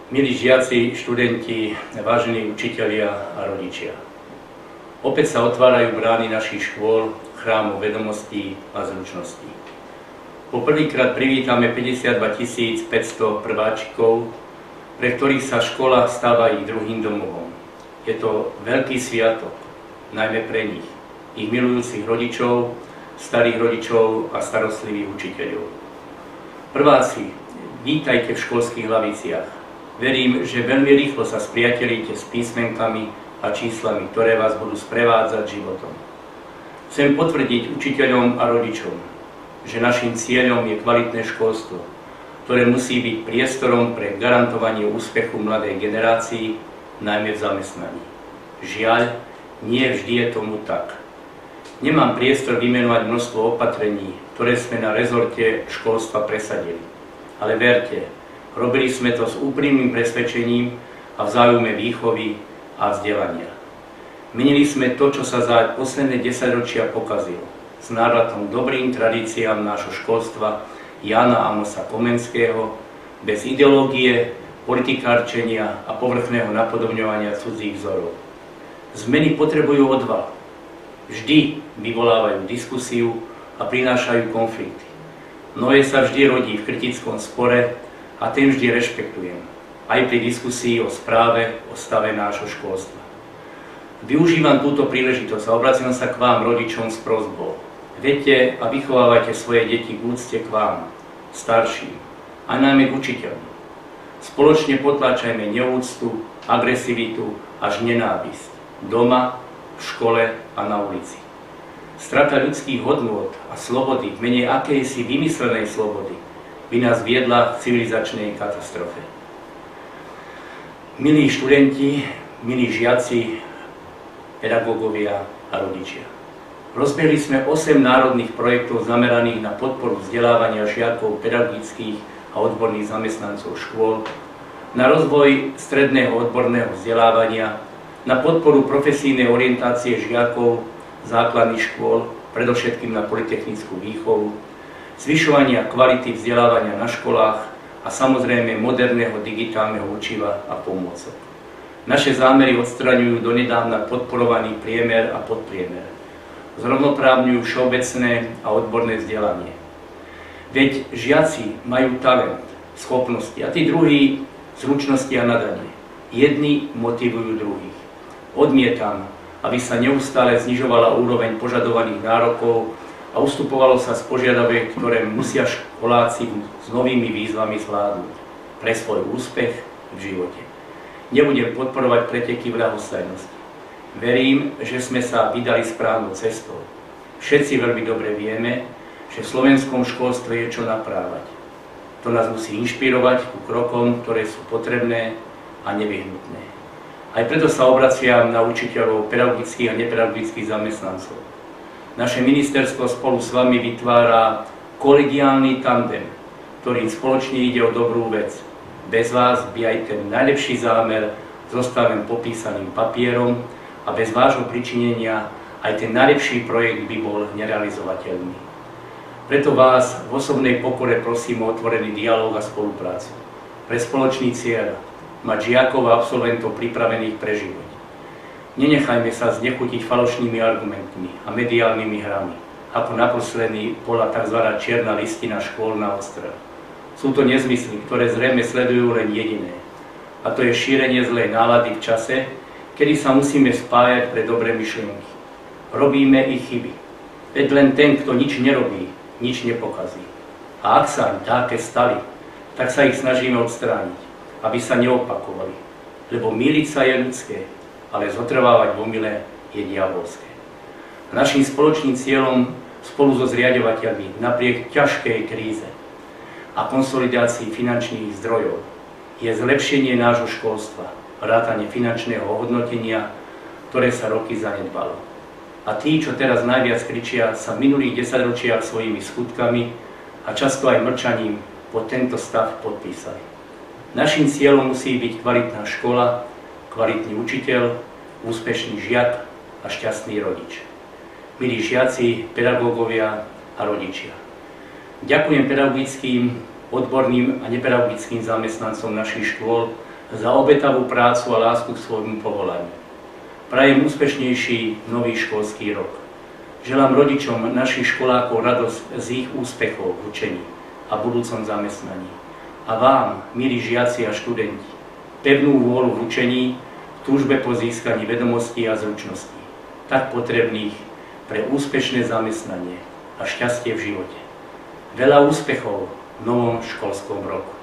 Milí žiaci, študenti, vážení učitelia a rodičia. Opäť sa otvárajú brány našich škôl, chrámov vedomostí a zručností. Poprvýkrát privítame 52 500 prváčikov, pre ktorých sa škola stáva ich druhým domovom. Je to veľký sviatok, najmä pre nich, ich milujúcich rodičov, starých rodičov a starostlivých učiteľov. Prváci, vítajte v školských laviciach. Verím, že veľmi rýchlo sa spriatelíte s písmenkami a číslami, ktoré vás budú sprevádzať životom. Chcem potvrdiť učiteľom a rodičom, že našim cieľom je kvalitné školstvo, ktoré musí byť priestorom pre garantovanie úspechu mladej generácii, najmä v zamestnaní. Žiaľ, nie vždy je tomu tak. Nemám priestor vymenovať množstvo opatrení, ktoré sme na rezorte školstva presadili. Ale verte, robili sme to s úprimným presvedčením a v záujme výchovy a vzdelania. Menili sme to, čo sa za posledné 10 ročia pokazilo, s návratom dobrým tradíciám nášho školstva Jána Amosa Komenského, bez ideológie, politikárčenia a povrchného napodobňovania cudzích vzorov. Zmeny potrebujú odvahu. Vždy vyvolávajú diskusiu a prinášajú konflikty. Noé sa vždy rodí v kritickom spore a ten vždy rešpektujem, aj pri diskusii o správe, o stave nášho školstva. Využívam túto príležitosť a obraciam sa k vám, rodičom, s prosbou. Vedte a vychovávajte svoje deti k úcte k vám, starším, a najmä k učiteľom. Spoločne potláčajme neúctu, agresivitu až nenávisť. Doma, v škole a na ulici. Strata ľudských hodnôt a slobody v mene akejsi vymyslenej slobody by nás viedla k civilizačnej katastrofe. Milí študenti, milí žiaci, pedagógovia a rodičia. Rozbehli sme 8 národných projektov zameraných na podporu vzdelávania žiakov, pedagogických a odborných zamestnancov škôl, na rozvoj stredného odborného vzdelávania, na podporu profesijnej orientácie žiakov základných škôl, predovšetkým na polytechnickú výchovu, zvyšovania kvality vzdelávania na školách a samozrejme moderného digitálneho učiva a pomôcok. Naše zámery odstraňujú donedávna podporovaný priemer a podpriemer. Zrovnoprávňujú všeobecné a odborné vzdelanie. Veď žiaci majú talent, schopnosti a tí druhí zručnosti a nadanie. Jedni motivujú druhých. Odmietam, aby sa neustále znižovala úroveň požadovaných nárokov a ustupovalo sa z požiadaviek, ktoré musia školáci s novými výzvami zvládnuť pre svoj úspech v živote. Nebudem podporovať preteky v ľahostajnosti. Verím, že sme sa vydali správnou cestou. Všetci veľmi dobre vieme, že v slovenskom školstve je čo naprávať. To nás musí inšpirovať ku krokom, ktoré sú potrebné a nevyhnutné. Aj preto sa obraciam na učiteľov, pedagogických a nepedagogických zamestnancov. Naše ministerstvo spolu s vami vytvára kolegiálny tandem, ktorým spoločne ide o dobrú vec. Bez vás by aj ten najlepší zámer zostal len popísaným papierom a bez vášho pričinenia aj ten najlepší projekt by bol nerealizovateľný. Preto vás v osobnej pokore prosím o otvorený dialóg a spoluprácu. Pre spoločný cieľ mať žiakov a absolventov pripravených pre život. Nenechajme sa znechutiť falošnými argumentmi a mediálnymi hrami, ako naposledy bola tzv. Čierna listina škôlna ostrel. Sú to nezmysly, ktoré zrejme sledujú len jediné, a to je šírenie zlej nálady v čase, kedy sa musíme spájať pre dobré myšlienky. Robíme ich chyby, veď len ten, kto nič nerobí, nič nepokazí. A ak sa im také stali, tak sa ich snažíme odstrániť, aby sa neopakovali, lebo mýliť sa je ľudské, ale zotrvávať v omyle je diabolské. Naším spoločným cieľom spolu so zriaďovateľmi napriek ťažkej kríze a konsolidácii finančných zdrojov je zlepšenie nášho školstva, vrátane finančného hodnotenia, ktoré sa roky zanedbalo. A tí, čo teraz najviac kričia, sa v minulých 10 ročiach svojimi skutkami a často aj mlčaním pod tento stav podpísali. Naším cieľom musí byť kvalitná škola, kvalitný učiteľ, úspešný žiak a šťastný rodič. Milí žiaci, pedagógovia a rodičia. Ďakujem pedagogickým, odborným a nepedagogickým zamestnancom našich škôl za obetavú prácu a lásku k svojmu povolaniu. Prajem úspešnejší nový školský rok. Želám rodičom našich školákov radosť z ich úspechov v učení a budúcom zamestnaní. A vám, milí žiaci a študenti, pevnú vôľu v učení, v túžbe po získaní vedomostí a zručností, tak potrebných pre úspešné zamestnanie a šťastie v živote. Veľa úspechov v novom školskom roku.